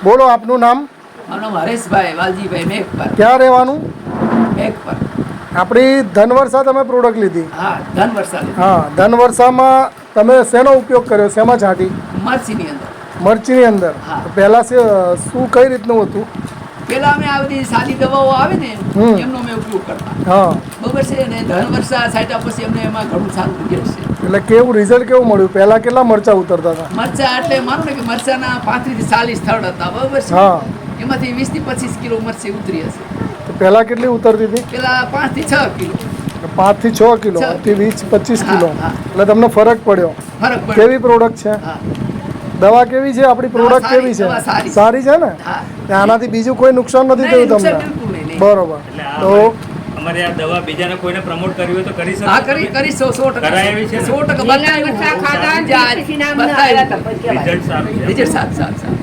બોલો આપનું નામ? મારું નામ હરેશભાઈ વાલજીભાઈ મેઘપર. ક્યાં રહેવાનું? મેઘપર. આપણી ધનવર્ષા તમે પ્રોડક્ટ લીધી? હા, ધનવર્ષા. હા, ધનવર્ષામાં તમે શેનો ઉપયોગ કર્યો? શેમાં છાંટી? મરચીની અંદર. મરચીની અંદર. હા. પહેલાં શું કઈ રીતનું હતું? પેલા અમે આ બધી સાદી દવાઓ આવે ને એમનો અમે ઉપયોગ કરતા. હા, બરોબર છે ને, ધનવર્ષા સાઈટા પછી અમને એમાં ઘણું સારું રિઝલ્ટ છે. એટલે કેવું રિઝલ્ટ કેવું મળ્યું? પહેલાં કેટલા મરચાં ઉતરતા હતા? મરચા એટલે માનો ને કે મરચાના 35 થી 40 થડ હતા, બરોબર છે. હા. એમાંથી 20 થી 25 કિલો મરચી ઉતરી હશે. તો પહેલાં કેટલી ઉતરતી હતી? પેલા 5 થી 6 કિલો 5 થી 6 કિલો, 6 થી 20-25 હા, કિલો. હા. એટલે તમને ફરક પડ્યો. ફરક પડ્યો. કેવી પ્રોડક્ટ છે? હા. દવા કેવી છે? આપણી પ્રોડક્ટ સારી, કેવી છે? દવા સારી. સારી છે ને? હા. આનાથી બીજું કોઈ નુકસાન નથી નહીં, થયું નુકસાન તમને? બિલકુલ નહીં. બરોબર. એટલે તો અમારે આ દવા બીજાને કોઈને પ્રમોટ કરવી હોય તો કરી શકો? હા, કરી 100% કરાય એવી છે ને? 100% બતાવ્યું. લીલા મરચાં ખાધા, બતાવ્યું. દેશી નામના આવ્યા હતા, પછી કહેવાય. રિઝલ્ટ સારું છે. રિઝલ્ટ સારું.